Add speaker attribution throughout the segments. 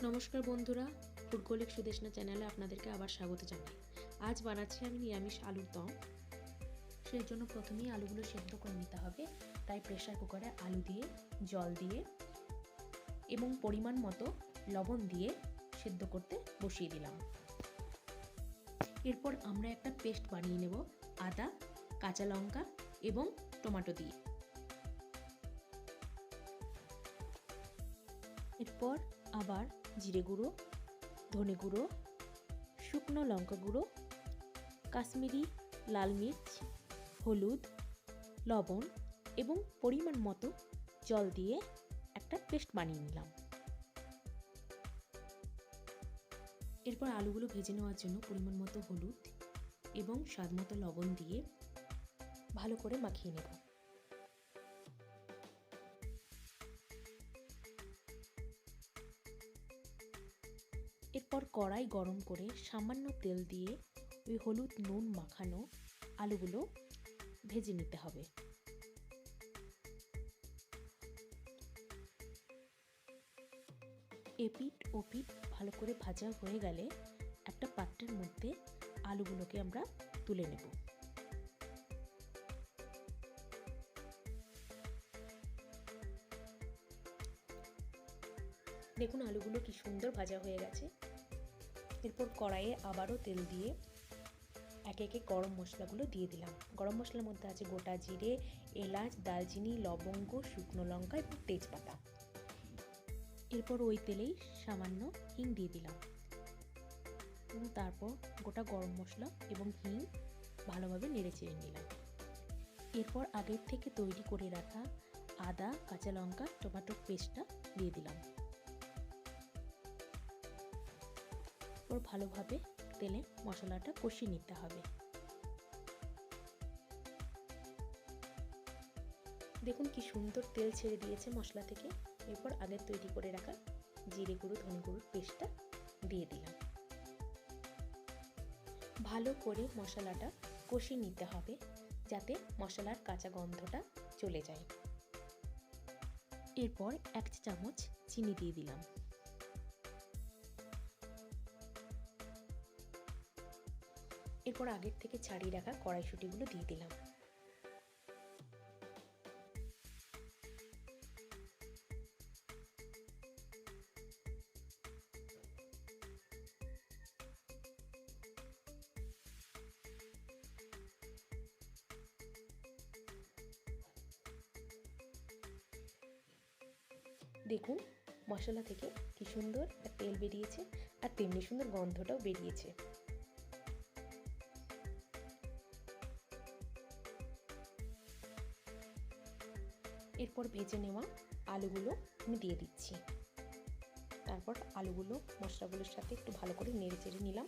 Speaker 1: নমস্কার বন্ধুরা, ফুডকলিক সুদেশনা চ্যানেলে আপনাদেরকে আবার স্বাগত জানাই। আজ বানাচ্ছি আমি নিরামিষ আলুর দম। সেই জন্য প্রথমেই আলুগুলো সেদ্ধ করে নিতে হবে। তাই প্রেসার কুকারে আলু দিয়ে, জল দিয়ে এবং পরিমাণ মতো লবণ দিয়ে সেদ্ধ করতে বসিয়ে দিলাম। এরপর আমরা একটা পেস্ট বানিয়ে নেব আদা, কাঁচা লঙ্কা এবং টমেটো দিয়ে। এরপর আবার জিরে গুঁড়ো, ধনে গুঁড়ো, শুকনো লঙ্কা গুঁড়ো, কাশ্মীরি লাল মির্চ, হলুদ, লবণ এবং পরিমাণ মতো জল দিয়ে একটা পেস্ট বানিয়ে নিলাম। এরপর আলুগুলো ভেজে নেওয়ার জন্য পরিমাণ মতো হলুদ এবং স্বাদ মতো লবণ দিয়ে ভালো করে মাখিয়ে নেব। এরপর কড়াই গরম করে সামান্য তেল দিয়ে ওই হলুদ নুন মাখানো আলুগুলো ভেজে নিতে হবে। এপিঠ ওপিঠ ভালো করে ভাজা হয়ে গেলে একটা পাত্রের মধ্যে আলুগুলোকে আমরা তুলে নেব। দেখুন আলুগুলো কি সুন্দর ভাজা হয়ে গেছে। এরপর কড়াইয়ে আবারও তেল দিয়ে একে একে গরম মশলাগুলো দিয়ে দিলাম। গরম মশলার মধ্যে আছে গোটা জিরে, এলাচ, দারচিনি, লবঙ্গ, শুকনো লঙ্কা এবং তেজপাতা। এরপর ওই তেলেই সামান্য হিং দিয়ে দিলাম এবং তারপর গোটা গরম মশলা এবং হিং ভালোভাবে নেড়ে চেড়ে নিলাম। এরপর আগের থেকে তৈরি করে রাখা আদা, কাঁচা লঙ্কা, টমেটোর পেস্টটা দিয়ে দিলাম। এরপর ভালোভাবে তেলে মশলাটা কষিয়ে নিতে হবে। দেখুন কি সুন্দর তেল ছেড়ে দিয়েছে মশলা থেকে। এরপর আগের তৈরি করে রাখা জিরে গুঁড়ো, ধনে গুঁড়োর পেস্টটা দিয়ে দিলাম। ভালো করে মশলাটা কষিয়ে নিতে হবে যাতে মশলার কাঁচা গন্ধটা চলে যায়। এরপর 1 চামচ চিনি দিয়ে দিলাম। এরপর আগের থেকে ছাড়িয়ে রাখা কড়াইশুঁটিগুলো দিয়ে দিলাম। দেখুন মশলা থেকে কি সুন্দর তেল বেরিয়েছে আর তেমনি সুন্দর গন্ধটাও বেরিয়েছে। এরপর ভেজে নেওয়া আলুগুলো আমি দিয়ে দিচ্ছি। তারপর আলুগুলো মশলাগুলোর সাথে একটু ভালো করে নেড়ে চেড়ে নিলাম।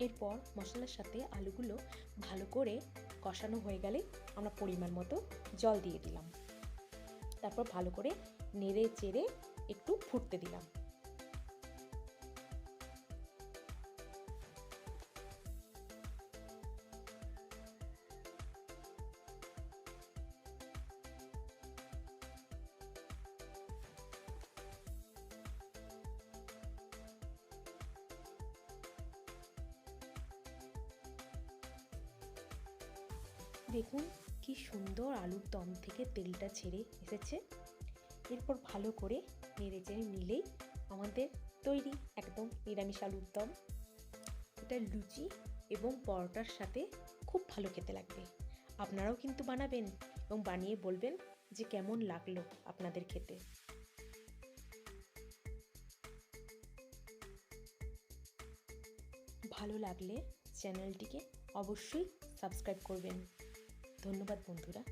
Speaker 1: এরপর মশলার সাথে আলুগুলো ভালো করে কষানো হয়ে গেলে আমরা পরিমাণ মতো জল দিয়ে দিলাম। তারপর ভালো করে নেড়ে চেড়ে একটু ফুটতে দিলাম। দেখুন কি সুন্দর আলুর দম থেকে তেলটা ছেড়ে এসেছে। এরপর ভালো করে নেড়ে চেড়ে নিলেই আমাদের তৈরি একদম নিরামিষ আলুর দম। এটা লুচি এবং পরোটার সাথে খুব ভালো খেতে লাগবে। আপনারাও কিন্তু বানাবেন এবং বানিয়ে বলবেন যে কেমন লাগলো আপনাদের খেতে। ভালো লাগলে চ্যানেলটিকে অবশ্যই সাবস্ক্রাইব করবেন। ধন্যবাদ বন্ধুরা।